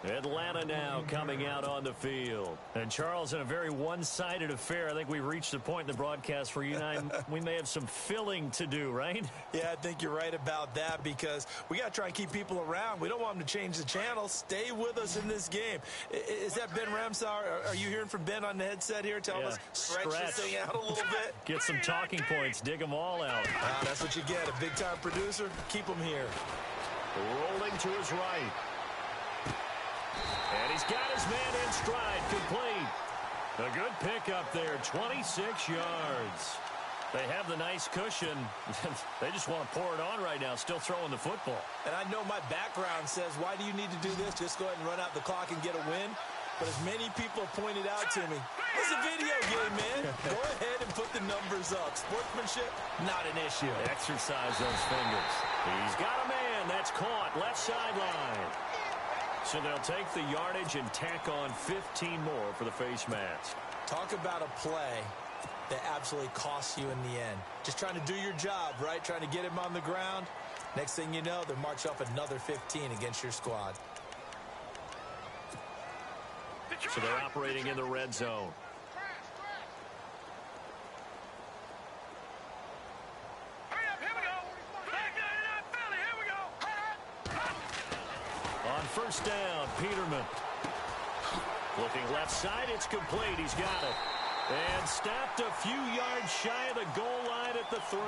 Atlanta now coming out on the field. And, Charles, in a very one-sided affair, I think we've reached the point in the broadcast where you and I, we may have some filling to do, right? Yeah, I think you're right about that because we got to try and keep people around. We don't want them to change the channel. Stay with us in this game. Is that Ben Ramsauer? Are you hearing from Ben on the headset here telling us stretch this thing out a little bit? Get some talking points. Dig them all out. That's what you get. A big-time producer. Keep them here. Rolling to his right. And he's got his man in stride, complete. A good pickup there, 26 yards. They have the nice cushion. They just want to pour it on right now, still throwing the football. And I know my background says, why do you need to do this? Just go ahead and run out the clock and get a win. But as many people have pointed out to me, it's a video game, man. Go ahead and put the numbers up. Sportsmanship, not an issue. Exercise those fingers. He's got a man. That's caught. Left sideline. So they'll take the yardage and tack on 15 more for the face mask. Talk about a play that absolutely costs you in the end. Just trying to do your job, right? Trying to get him on the ground. Next thing you know, they're marched off another 15 against your squad. So they're operating in the red zone. On first down, Peterman. Looking left side, it's complete. He's got it. And stopped a few yards shy of the goal line at the 3.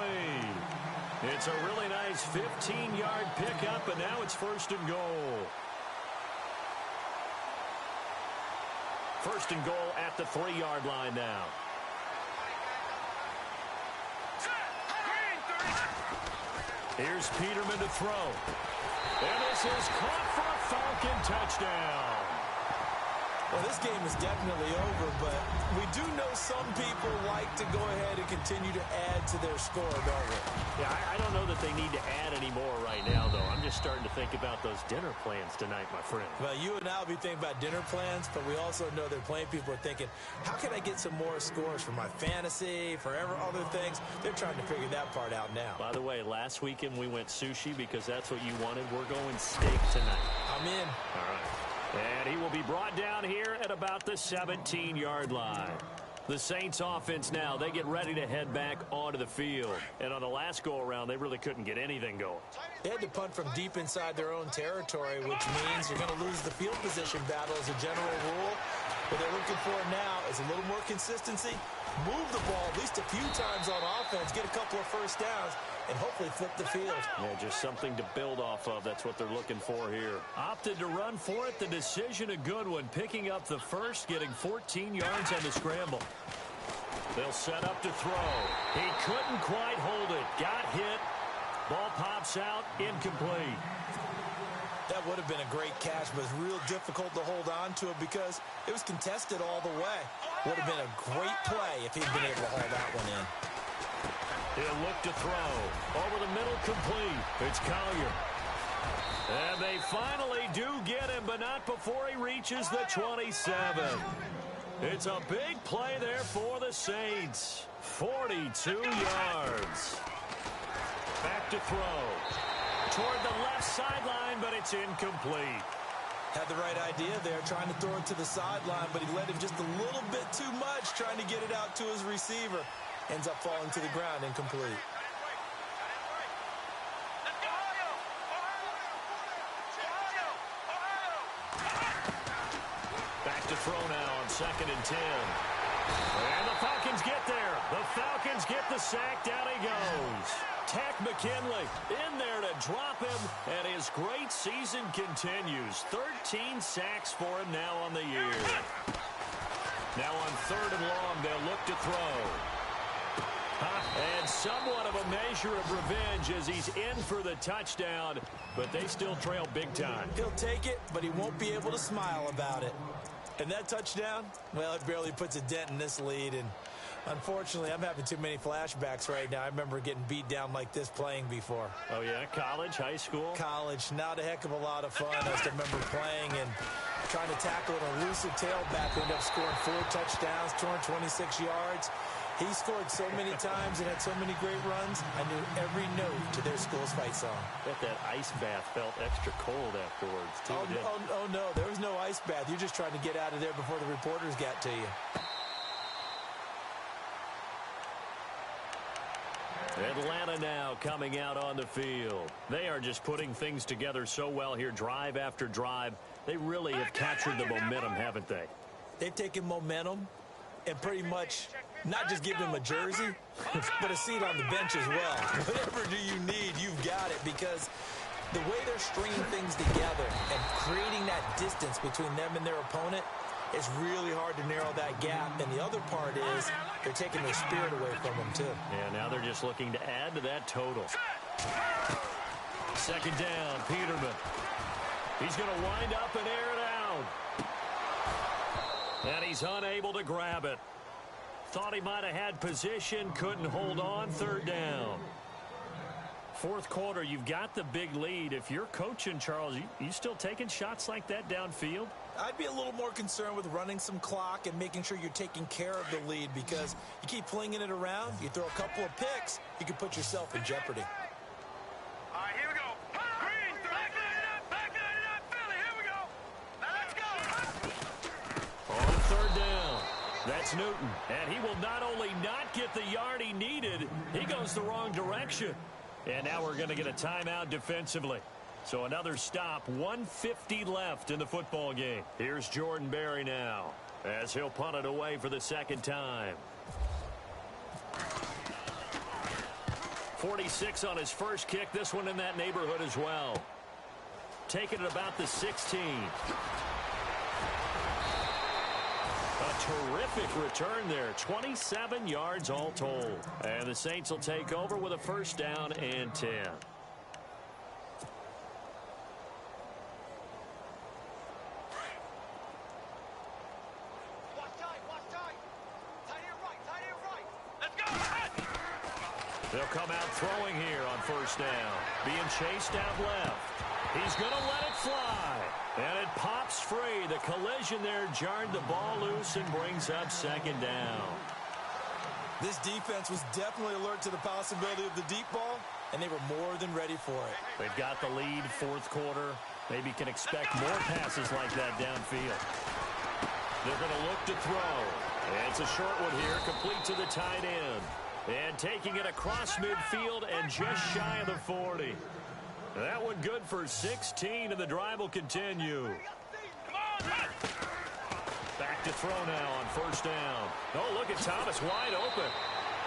It's a really nice 15-yard pickup, and now it's 1st and goal. 1st and goal at the 3-yard line now. Here's Peterman to throw. And this is caught for a Falcon touchdown. Well, this game is definitely over, but we do know some people like to go ahead and continue to add to their score, don't we? Yeah, I don't know that they need to add any more right now, though. I'm just starting to think about those dinner plans tonight, my friend. Well, you and I will be thinking about dinner plans, but we also know they're playing people are thinking, how can I get some more scores for my fantasy, for other things? They're trying to figure that part out now. By the way, last weekend we went sushi because that's what you wanted. We're going steak tonight. I'm in. All right. And he will be brought down here at about the 17-yard line. The Saints offense now, they get ready to head back onto the field. And on the last go-around, they really couldn't get anything going. They had to punt from deep inside their own territory, which means you're going to lose the field position battle as a general rule. What they're looking for now is a little more consistency, move the ball at least a few times on offense, get a couple of first downs, and hopefully flip the field. Yeah, just something to build off of. That's what they're looking for here. Opted to run for it. The decision a good one. Picking up the first, getting 14 yards on the scramble. They'll set up to throw. He couldn't quite hold it. Got hit. Ball pops out. Incomplete. That would have been a great catch, but it's real difficult to hold on to it because it was contested all the way. Would have been a great play if he'd been able to haul that one in. He'll look to throw. Over the middle, complete. It's Collier. And they finally do get him, but not before he reaches the 27. It's a big play there for the Saints. 42 yards. Back to throw. Toward the left sideline, but it's incomplete. Had the right idea there, trying to throw it to the sideline, but he led him just a little bit too much, trying to get it out to his receiver. Ends up falling to the ground, incomplete. Back to throw now on 2nd and 10. And the Falcons get there. The Falcons get the sack. Down he goes. Tack McKinley in there to drop him, and his great season continues. 13 sacks for him now on the year. Now on 3rd and long, they'll look to throw. And somewhat of a measure of revenge as he's in for the touchdown, but they still trail big time. He'll take it, but he won't be able to smile about it. And that touchdown, well, it barely puts a dent in this lead, and unfortunately, I'm having too many flashbacks right now. I remember getting beat down like this playing before. Oh, yeah? College, high school? College. Not a heck of a lot of fun. I just remember playing and trying to tackle an elusive tailback who ended up scoring 4 touchdowns, 226 yards. He scored so many times and had so many great runs, I knew every note to their school's fight song. Bet that ice bath felt extra cold afterwards, too. Oh, no. There was no ice bath. You're just trying to get out of there before the reporters got to you. Atlanta now coming out on the field. They are just putting things together so well here, drive after drive. They really have captured the momentum, haven't they? They've taken momentum and pretty much not just given him a jersey, but a seat on the bench as well. Whatever do you need, you've got it, because the way they're stringing things together and creating that distance between them and their opponent, it's really hard to narrow that gap. And the other part is they're taking their spirit away from them, too. Yeah, now they're just looking to add to that total. 2nd down, Peterman. He's going to wind up and air it out. And he's unable to grab it. Thought he might have had position, couldn't hold on. 3rd down. 4th quarter, you've got the big lead. If you're coaching, Charles, you still taking shots like that downfield? I'd be a little more concerned with running some clock and making sure you're taking care of the lead, because you keep flinging it around, you throw a couple of picks, you can put yourself in jeopardy. All right, here we go. Green, back it up, Philly, here we go. Now let's go. On 3rd down, that's Newton. And he will not only not get the yard he needed, he goes the wrong direction. And now we're going to get a timeout defensively. So another stop, 1:50 left in the football game. Here's Jordan Berry now as he'll punt it away for the 2nd time. 46 on his first kick. This one in that neighborhood as well. Taking it about the 16. A terrific return there. 27 yards all told. And the Saints will take over with a 1st down and 10. They'll come out throwing here on 1st down. Being chased out left. He's going to let it fly. And it pops free. The collision there jarred the ball loose and brings up 2nd down. This defense was definitely alert to the possibility of the deep ball, and they were more than ready for it. They've got the lead, 4th quarter. Maybe can expect more passes like that downfield. They're going to look to throw. And it's a short one here, complete to the tight end. And taking it across midfield and just shy of the 40. That one good for 16, and the drive will continue. Back to throw now on 1st down. Oh, look at Thomas wide open.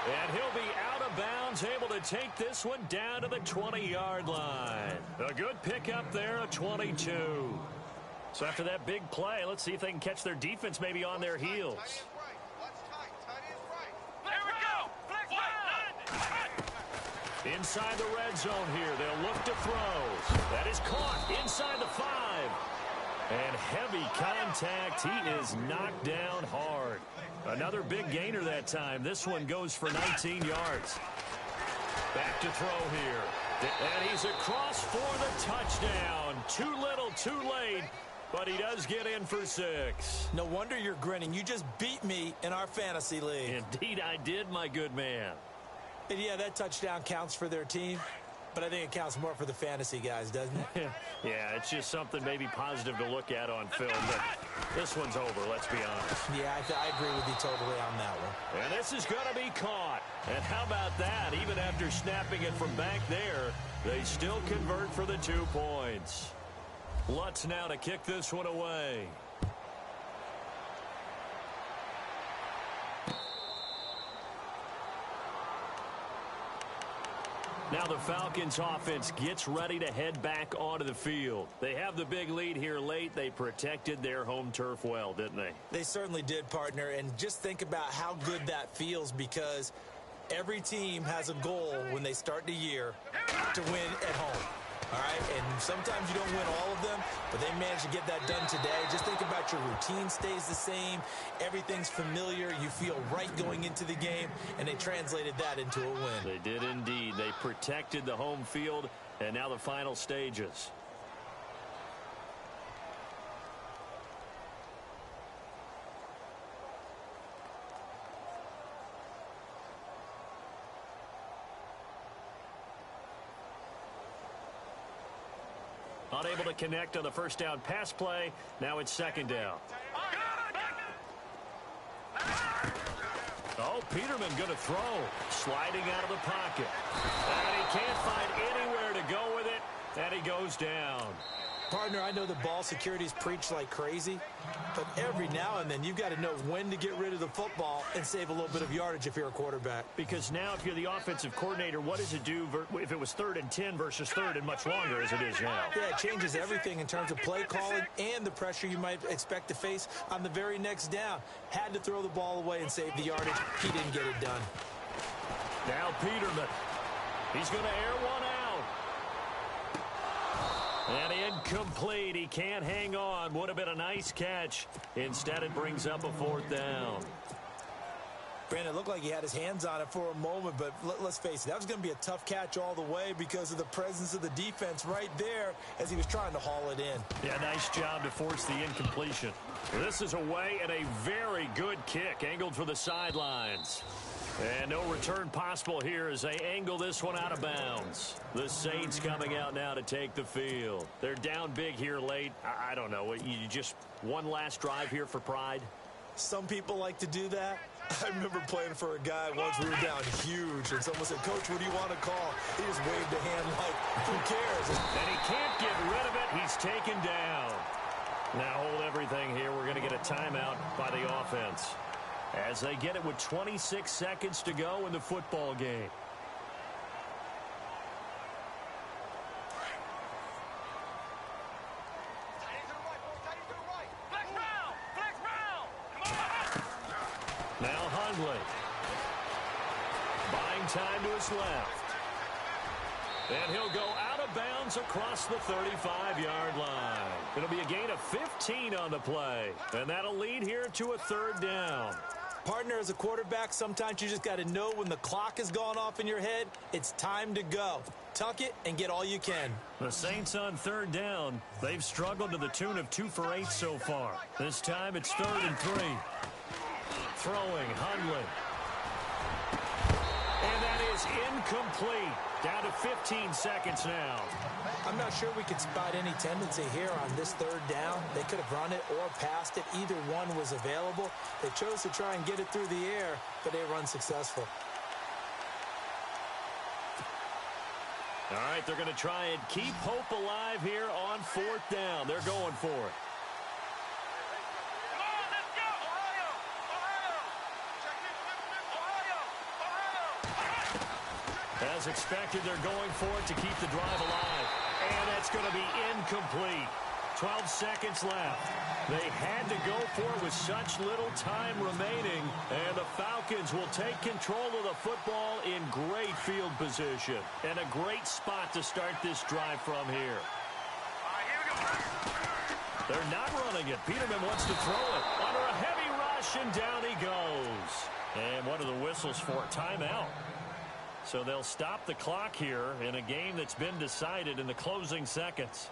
And he'll be out of bounds, able to take this one down to the 20-yard line. A good pickup there, a 22. So after that big play, let's see if they can catch their defense maybe on their heels. Inside the red zone here. They'll look to throw. That is caught inside the 5. And heavy contact. He is knocked down hard. Another big gainer that time. This one goes for 19 yards. Back to throw here. And he's across for the touchdown. Too little, too late. But he does get in for 6. No wonder you're grinning. You just beat me in our fantasy league. Indeed I did, my good man. And yeah, that touchdown counts for their team, but I think it counts more for the fantasy guys, doesn't it? Yeah, it's just something maybe positive to look at on film, but this one's over, let's be honest. Yeah, I agree with you totally on that one. And this is going to be caught. And how about that? Even after snapping it from back there, they still convert for the 2 points. Lutz now to kick this one away. Now the Falcons offense gets ready to head back onto the field. They have the big lead here late. They protected their home turf well, didn't they? They certainly did, partner. And just think about how good that feels, because every team has a goal when they start the year to win at home. All right, and sometimes you don't win all of them, but they managed to get that done today. Just think about your routine stays the same. Everything's familiar. You feel right going into the game, and they translated that into a win. They did indeed. They protected the home field, and now the final stages. Unable to connect on the first down pass play. Now it's second down. Oh, Peterman going to throw. Sliding out of the pocket. And he can't find anywhere to go with it. And he goes down. Partner, I know the ball security's preached like crazy, but every now and then you've got to know when to get rid of the football and save a little bit of yardage if you're a quarterback. Because now if you're the offensive coordinator, what does it do if it was 3rd and 10 versus 3rd and much longer as it is now? Yeah, it changes everything in terms of play calling and the pressure you might expect to face on the very next down. Had to throw the ball away and save the yardage. He didn't get it done. Now Peterman. He's going to air one out. And incomplete. He can't hang on. Would have been a nice catch. Instead, it brings up a 4th down. Brandon, it looked like he had his hands on it for a moment, but let's face it, that was going to be a tough catch all the way because of the presence of the defense right there as he was trying to haul it in. Yeah, nice job to force the incompletion. This is away and a very good kick, angled for the sidelines. And no return possible here as they angle this one out of bounds. The Saints coming out now to take the field. They're down big here late. I don't know. You just one last drive here for pride? Some people like to do that. I remember playing for a guy once. We were down huge, and someone said, "Coach, what do you want to call?" He just waved a hand like, who cares? And he can't get rid of it. He's taken down. Now hold everything here. We're going to get a timeout by the offense, as they get it with 26 seconds to go in the football game. Now Hundley. Buying time to his left. And he'll go out of bounds across the 35-yard line. It'll be a gain of 15 on the play. And that'll lead here to a 3rd down. Partner, as a quarterback, sometimes you just got to know when the clock has gone off in your head, it's time to go. Tuck it and get all you can. The Saints on 3rd down. They've struggled to the tune of 2 for 8 so far. This time it's 3rd and 3. Throwing, Hundley. And that is incomplete. Down to 15 seconds now. I'm not sure we could spot any tendency here on this 3rd down. They could have run it or passed it. Either one was available. They chose to try and get it through the air, but they were unsuccessful. All right, they're going to try and keep hope alive here on 4th down. They're going for it. As expected, they're going for it to keep the drive alive. And that's going to be incomplete. 12 seconds left. They had to go for it with such little time remaining, and the Falcons will take control of the football in great field position and a great spot to start this drive from here. All right, here we go. They're not running it. Peterman wants to throw it under a heavy rush, and down he goes. And what are the whistles for? Timeout. So they'll stop the clock here in a game that's been decided in the closing seconds.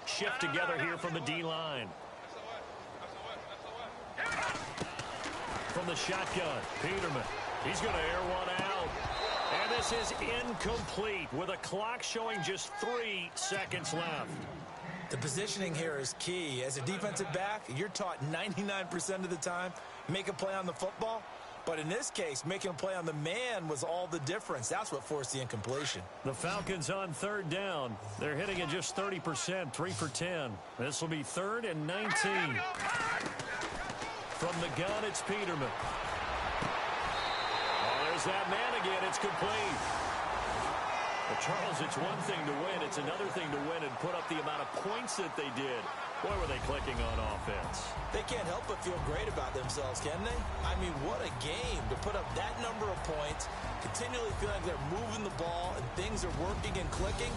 Shift together here from the D-line. From the shotgun, Peterman. He's going to air one out. And this is incomplete with a clock showing just 3 seconds left. The positioning here is key. As a defensive back, you're taught 99% of the time, make a play on the football. But in this case, making a play on the man was all the difference. That's what forced the incompletion. The Falcons on third down. They're hitting at just 30%, 3 for 10. This will be 3rd and 19. From the gun, it's Peterman. Oh, there's that man again. It's complete. Well, Charles, it's one thing to win. It's another thing to win and put up the amount of points that they did. Boy, were they clicking on offense. They can't help but feel great about themselves, can they? I mean, what a game to put up that number of points, continually feel like they're moving the ball and things are working and clicking.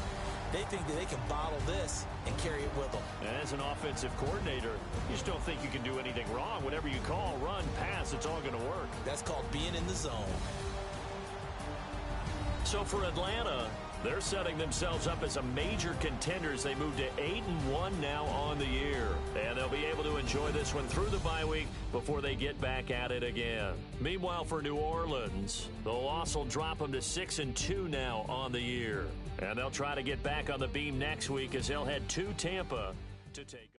They think that they can bottle this and carry it with them. And as an offensive coordinator, you just don't think you can do anything wrong. Whatever you call, run, pass, it's all going to work. That's called being in the zone. So for Atlanta, they're setting themselves up as a major contender as they move to 8-1 now on the year. And they'll be able to enjoy this one through the bye week before they get back at it again. Meanwhile, for New Orleans, the loss will drop them to 6-2 now on the year. And they'll try to get back on the beam next week as they'll head to Tampa to take